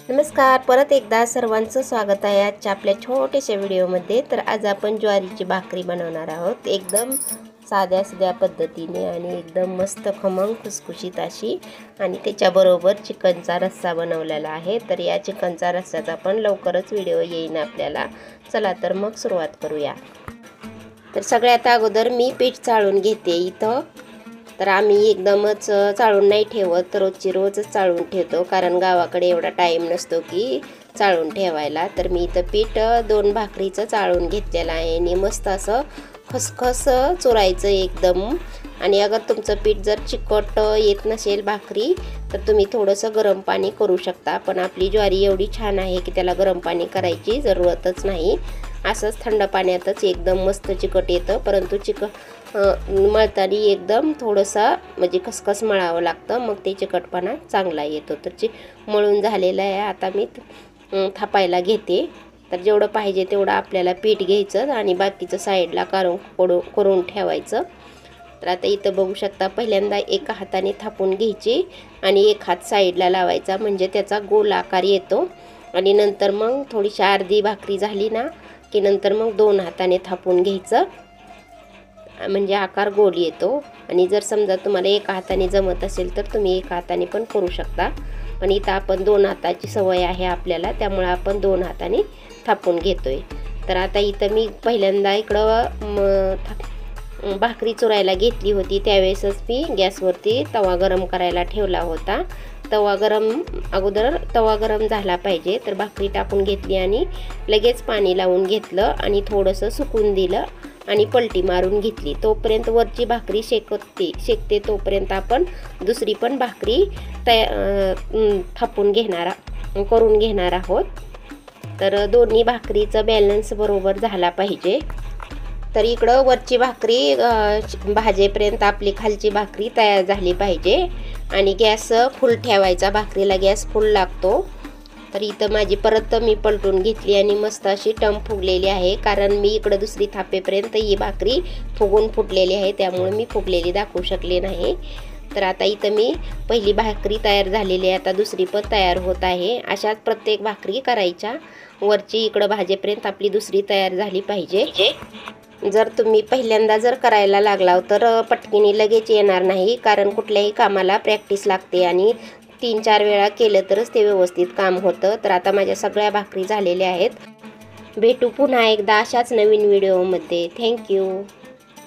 नमस्कार, परत एकदा सर्वांचं स्वागत आहे आजच्या आपल्या छोट्याशा व्हिडिओमध्ये। तर आज आपण ज्वारीची भाकरी बनवणार आहोत, एकदम साध्या साध्या पद्धतीने आणि एकदम मस्त खमंग खुसखुशीत अशी। आणि त्याच्याबरोबर चिकनचा रस्सा बनवलेला आहे। तर या चिकनचा रस्स्याचा पण लवकरच व्हिडिओ येईल आपल्याला। चला तर मग सुरुवात करूया। तर सगळ्यात अगोदर मी पीठ चाळून घेते इथं। तर आम्ही एकदमच चाळून नाही ठेवत, रोजची रोजच चाळून ठेवतो, कारण गावाकडे एवढा टाईम नसतो की चाळून ठेवायला। तर मी इथं पीठ 2 भाकरीचं चाळून घेतलेलं आहे आणि मस्त असं खसखस चुरायचं एकदम। आणि अगर तुमचं पीठ जर चिकट येत नसेल भाकरी तर तुम्ही थोडंसं गरम पाणी करू शकता, पण आपली ज्वारी एवढी छान आहे की त्याला गरम पाणी करायची जरूरतच नाही। असंच थंड पाण्यातच एकदम मस्त चिकट येतं, परंतु मळताना एकदम थोडंसं म्हणजे खसखस मळावं लागतं, मग ते चिकटपणा चांगला येतो। तर मळून झालेलं आहे, आता मी थापायला घेते। तर जेवढं पाहिजे तेवढं आपल्याला पीठ घ्यायचं आणि बाकीचं साईडला करून ठेवायचं। तर आता इथं बघू शकता, पहिल्यांदा एका हाताने थापून घ्यायची आणि एक हात साईडला लावायचा, म्हणजे त्याचा गोल आकार येतो। आणि नंतर मग थोडीशी अर्धी भाकरी झाली ना की नंतर मग 2 हाताने थापून घ्यायचं, म्हणजे आकार गोल येतो। आणि जर समजा तुम्हाला एका हाताने जमत असेल तर तुम्ही एका हाताने पण करू शकता, पण इथं आपण 2 हाताची सवय आहे आपल्याला, त्यामुळे आपण 2 हाताने थापून घेतोय। तर आता इथं मी पहिल्यांदा इकडं भाकरी चुरायला घेतली होती, त्यावेळेसच मी गॅसवरती तवा गरम करायला ठेवला होता। अगोदर तवा गरम झाला पाहिजे। तर भाकरी टाकून घेतली आणि लगेच पाणी लावून घेतलं आणि थोडंसं सुकून दिलं आणि पलटी मारून घेतली। तोपर्यंत वरची भाकरी शेकते तोपर्यंत आपण दुसरी पण भाकरी करून घेणार आहोत। तर दोन्ही भाकरीचा बॅलन्स बरोबर झाला पाहिजे। तर इकडं वरची भाकरी भाजेपर्यंत आपली खालची भाकरी तयार झाली पाहिजे आणि गॅस फुल ठेवायचा, भाकरीला गॅस फुल लागतो। तर इथं माझी परत मी पलटून घेतली आणि मस्त अशी टम फुगलेली आहे, कारण मी इकडं दुसरी थापेपर्यंत ही भाकरी फुगून फुटलेली आहे, त्यामुळे मी फुगलेली दाखवू शकले नाही। तर आता इथं मी पहिली भाकरी तयार झालेली आहे, आता दुसरी पण तयार होत आहे। अशाच प्रत्येक भाकरी करायच्या, वरची इकडं भाजेपर्यंत आपली दुसरी तयार झाली पाहिजे। जर तुम्ही पहिल्यांदा करायला लागलाव तर पटकीने लगेच येणार नाही, कारण कुठल्याही कामाला प्रॅक्टिस लागते आणि 3-4 वेळा केलं तरच ते व्यवस्थित काम होतं। तर आता माझ्या सगळ्या भाकरी झालेल्या आहेत। भेटू पुन्हा एकदा अशाच नवीन व्हिडिओमध्ये। थँक्यू।